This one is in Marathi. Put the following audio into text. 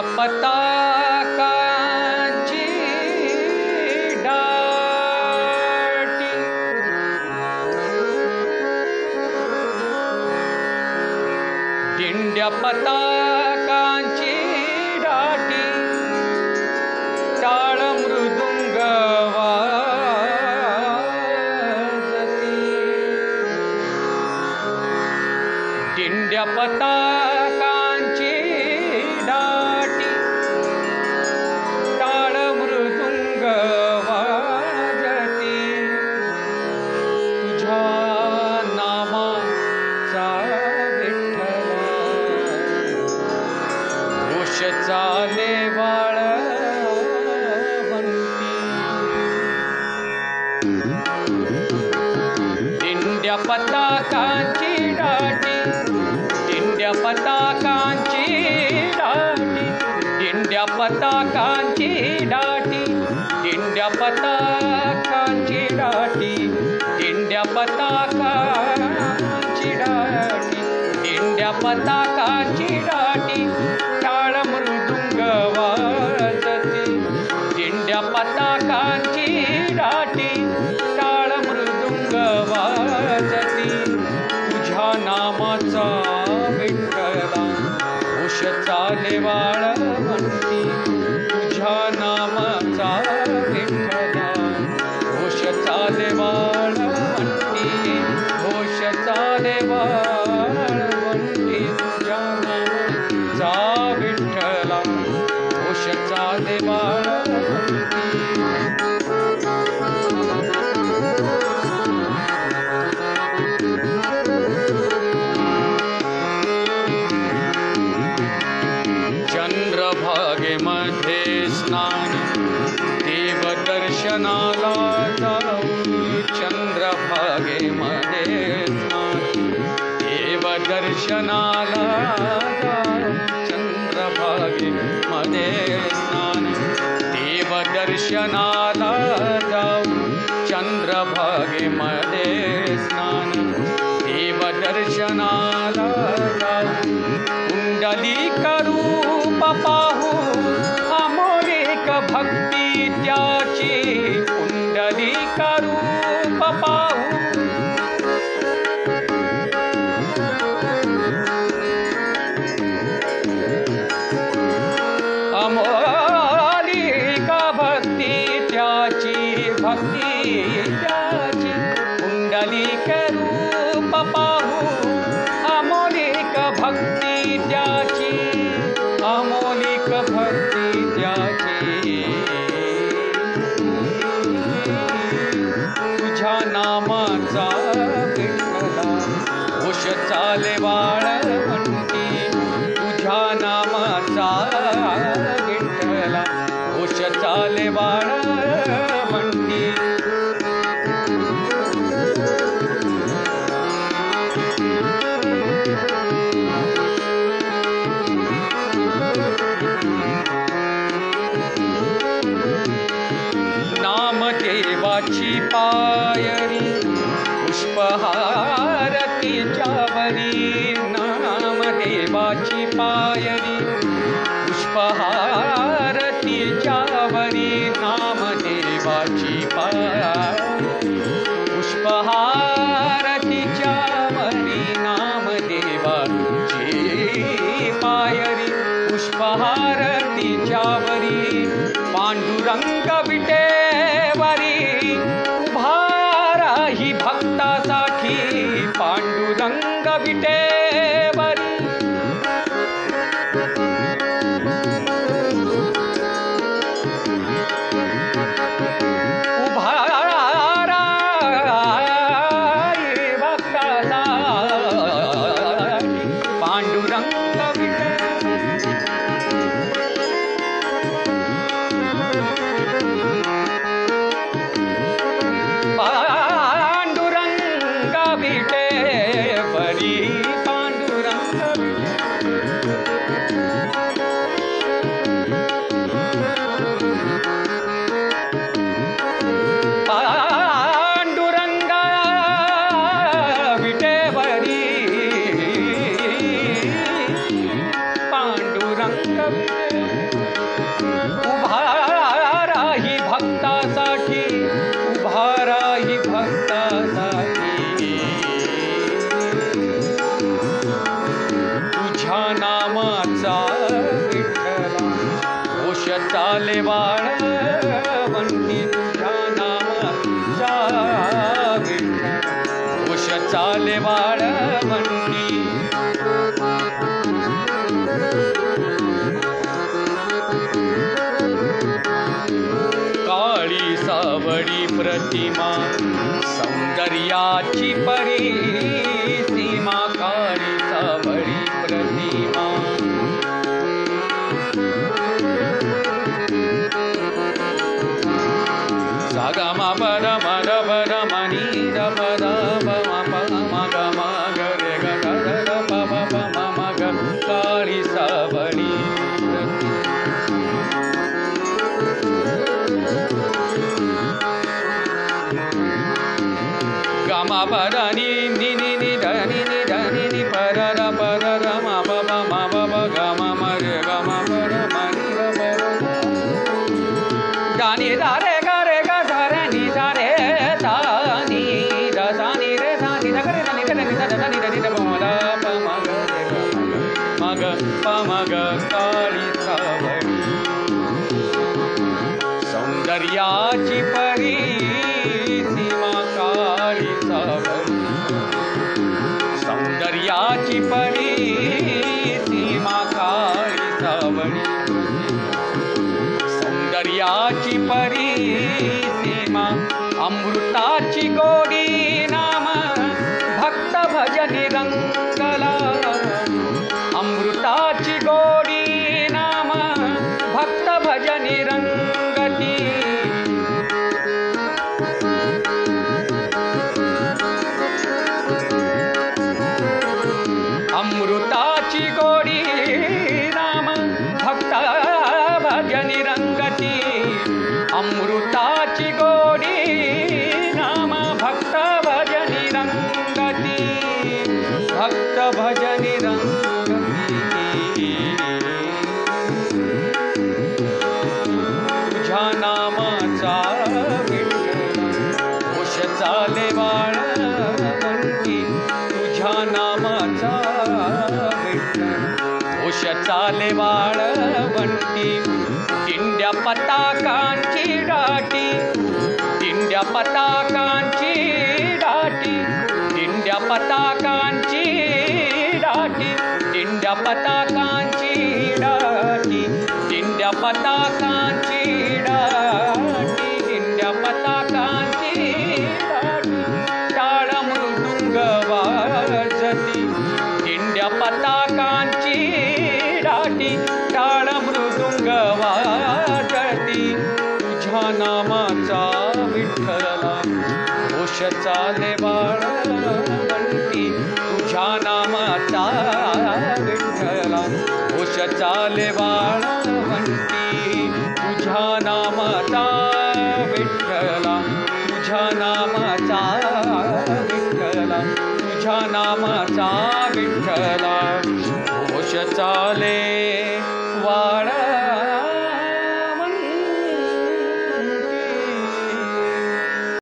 पताकांची दाटी दिंड्या पताकांची दाटी टाळ मृदुंग वाजती दिंड्या पताकांची दाटी टाळ मृदुंग वाजती तुझ्या नामाचा विठ्ठला घोष चाले वाळवंती दिंड्या पताकांची दाटी दिंड्या पताकांची दाटी दिंड्या पताकांची दाटी दिंड्या पताकांची दाटी दिंड्या पताकांची दाटी दिंड्या पताकांची दाटी टाळ मृदुंग वाजती दिंड्या पताकांची दाटी टाळ मृदुंग वाजती तुझ्या नामाचा विठ्ठला घोष चाले वाळवंती तुझ्या नामाचा विठ्ठला घोष चाले वाळवंती घोष चाले वाळवंती तुझ्या नामाचा विठ्ठला घोष चाले वाळवंती चंद्रभागेमध्ये स्नान देव दर्शनाला जाऊ चंद्रभागेमध्ये स्नान देव दर्शनाला जाऊ चंद्रभागेमध्ये स्नान देव दर्शनाला जाऊ चंद्रभागेमध्ये स्नान देव दर्शनाला जाऊ कुंडलिक रूप पाहू अमोलिक भक्ती त्याची कुंडलिक रूप पाहू अमोलिक भक्ती त्याची कुंडलिक रूप पाहू अमोलिक भक्ती त्याची अमोलिक भक्ती त्याची तुझ्या नामाचा विठ्ठला घोष चाले वाळवंती तुझ्या नामाचा विठ्ठला घोष चाले वाळवंती नामदेवाची पायरी पुष्पहारतीच्या वरी नामदेवाची पायरी पुष्पहारतीच्या वरी नामदेवाची पायरी पुष्पहारतीच्या वरी नामदेवाची पायरी पुष्पहारतीच्या वरी पांडुरंग विटेवरी उभा राही भक्तासाठी पांडुरंग विटेवरी उभा राही भक्तासाठी पांडुरंग पांडुरंग विटेवरी चाले वाळवंटी तुझ्या नामाचा विठ्ठल घोष चाले वाळवंटी काळी सावळी प्रतिमा सौंदर्याची परिसीमा काळी सावळी प्रतिमा सागमा बर मर बर मनी रब रब मग मग रे ग ग प प मग काळी सावळी गमा बर नि नि नि नि ध नि नि ध नि नि पर र म प प म प प ग म म रे ग म बर मनी रब दानि दा रे ग रे ग ध रे नि ध रे धा नि ध सा नि रे धा नि ध ग रे नि ग रे नि ध ध नि ध नि ध प म द प म ग रे ग म ग प म ग काळी सावळी सौंदर्याची परिसीमा काळी सावळी सौंदर्याची परिसीमा काळी सावळी सौंदर्याची परिसीमा अमृताची गोडी नाम भक्त भजनी रंगला अमृताची गोडी नाम भक्त भजनी रंगती अमृताची गोडी नाम भक्त भजनी रंगती अमृताची गोडी नाम भक्त भजनी रंगती भक्त भजनी रंगती तुझ्या नामाचा विठ्ठल घोष चाले वाळवंटी तुझ्या नामाचा घोष चाले वाळवंटी दिंड्या पताकांची दाटी दिंड्या पताकांची दाटी दिंड्या पताकांची दाटी दिंड्या पताकांची दाटी दिंड्या पताकांची दाटी दिंड्या पताकांची दाटी टाळ मृदुंग वाजती दिंड्या पता